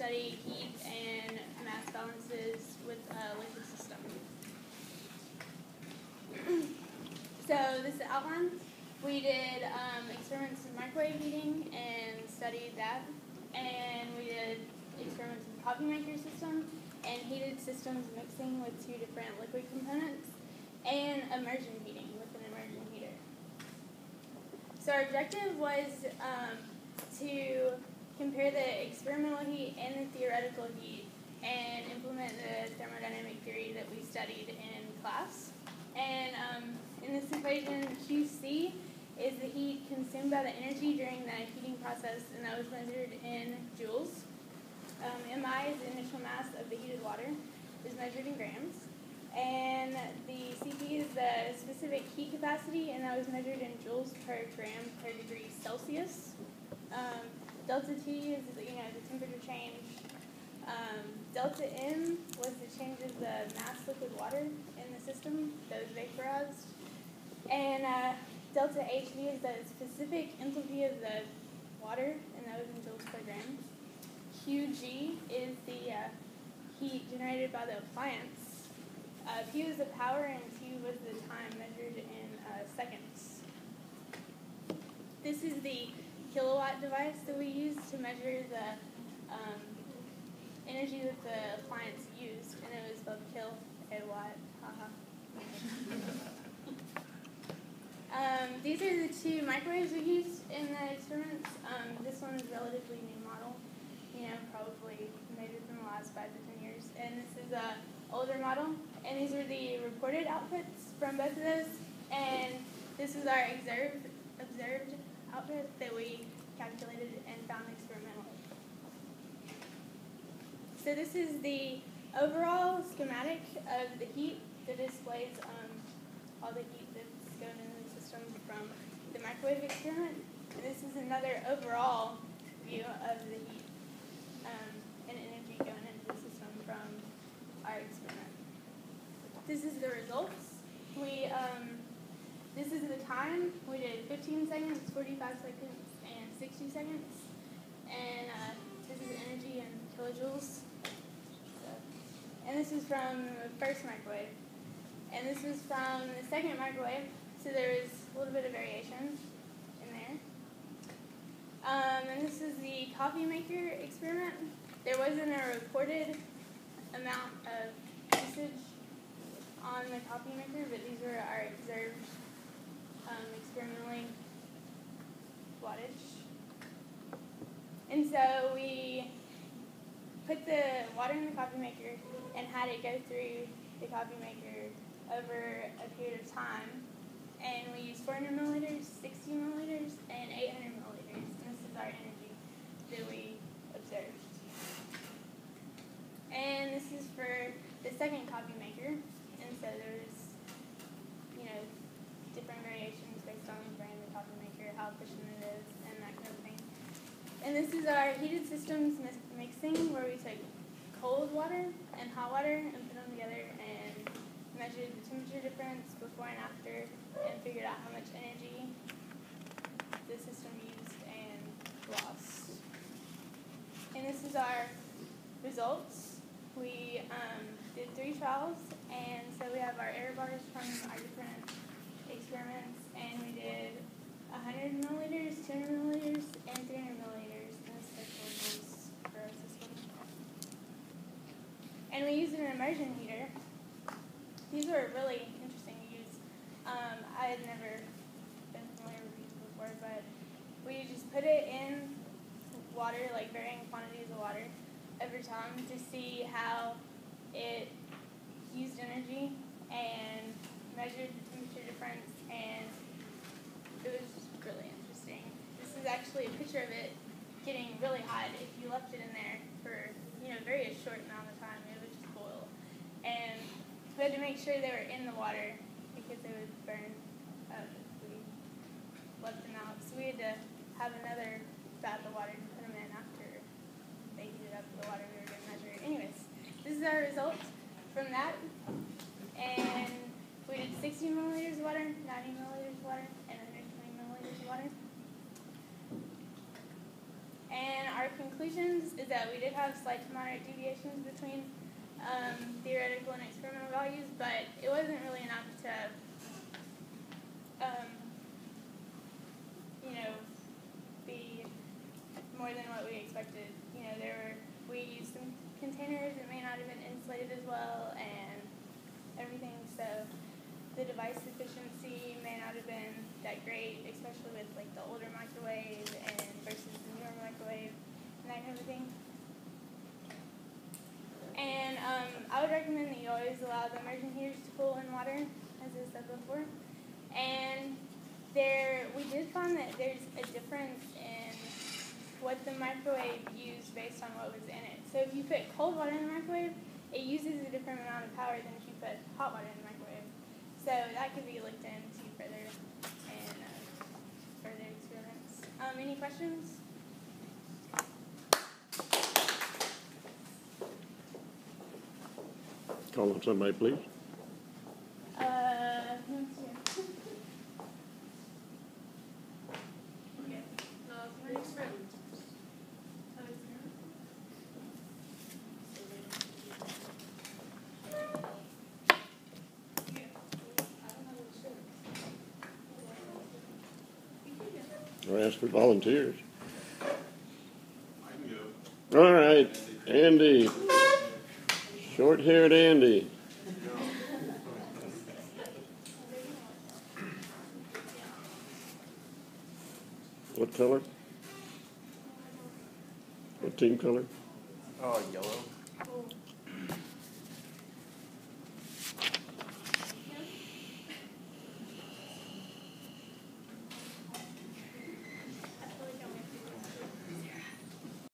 study heat and mass balances with a liquid system. So this is the outline. We did experiments in microwave heating and studied that. And we did experiments with the coffee maker system and heated systems mixing with two different liquid components and immersion heating with an immersion heater. So our objective was to compare the experimental heat and the theoretical heat and implement the thermodynamic theory that we studied in class. And in this equation, QC is the heat consumed by the energy during the heating process, and that was measured in joules. Mi is the initial mass of the heated water, is measured in grams. And the Cp is the specific heat capacity, and that was measured in joules per gram per degree Celsius. Delta T is the temperature change. Delta M was the change of the mass liquid water in the system that was vaporized. And delta HV is the specific enthalpy of the water, and that was in joules per gram. QG is the heat generated by the appliance. P was the power, and Q was the time measured in seconds. This is the kilowatt device that we use to measure the energy that the appliance used, and it was both kil and watt. These are the two microwaves we used in the experiments. This one is a relatively new model, probably made within the last 5 to 10 years. And this is an older model. And these are the reported outputs from both of those. And this is our observed output that we calculated and found experimentally. So this is the overall schematic of the heat that displays all the heat that's going into the system from the microwave experiment. And this is another overall view of the heat and energy going into the system from our experiment. This is the results. This is the time. We did 15 seconds, 45 seconds, and 60 seconds. And this is energy in kilojoules. And this is from the first microwave. And this is from the second microwave. So there is a little bit of variation in there. And this is the coffee maker experiment. There wasn't a reported amount of usage on the coffee maker, but these were our observed experimentally wattage. And so we put the water in the coffee maker and had it go through the coffee maker over a period of time. And we used 400 milliliters, 60 milliliters, and 800 milliliters. And this is our energy that we observed. And this is for the second coffee maker. And so there's, different variations based on the brand of the coffee maker, how efficient it is, and that kind of thing. And this is our heated systems mixing, where we took cold water and hot water and put them together and measured the temperature difference before and after and figured out how much energy the system used and lost. And this is our results. We did 3 trials, and so we have our error bars from our different experiments, and we did 100 milliliters, 200 milliliters, and 300 milliliters in this kilojoules for our system. And we used an immersion heater. These were really interesting to use. I had never been familiar with these before, but we just put it in water, like varying quantities of water over time, to see how it used energy and measured the temperature difference, and it was just really interesting. This is actually a picture of it getting really hot. If you left it in there for very short amount of time, it would just boil. And we had to make sure they were in the water because they would burn up if we left them out. So we had to have another bath of water to put them in after they heated up the water we were going to measure. Anyways, this is our results from that. And we did 60 milliliters of water, 90 milliliters of water, and 120 milliliters of water. And our conclusions is that we did have slight to moderate deviations between theoretical and experimental values, but it wasn't really enough to, be more than what we expected. We used some containers that may not have been insulated as well and everything, so the device efficiency may not have been that great, especially with like the older microwave and versus the newer microwave and that kind of thing. And I would recommend that you always allow the immersion heaters to cool in water, as I said before. And we did find that there's a difference in what the microwave used based on what was in it. So if you put cold water in the microwave, it uses a different amount of power than if you put hot water in the microwave. So that could be looked into further in further experiments. Any questions? Call on somebody, please. Who's here? Okay. Next round. I'll ask for volunteers. All right, Andy. Short-haired Andy. What color? What team color? Yellow.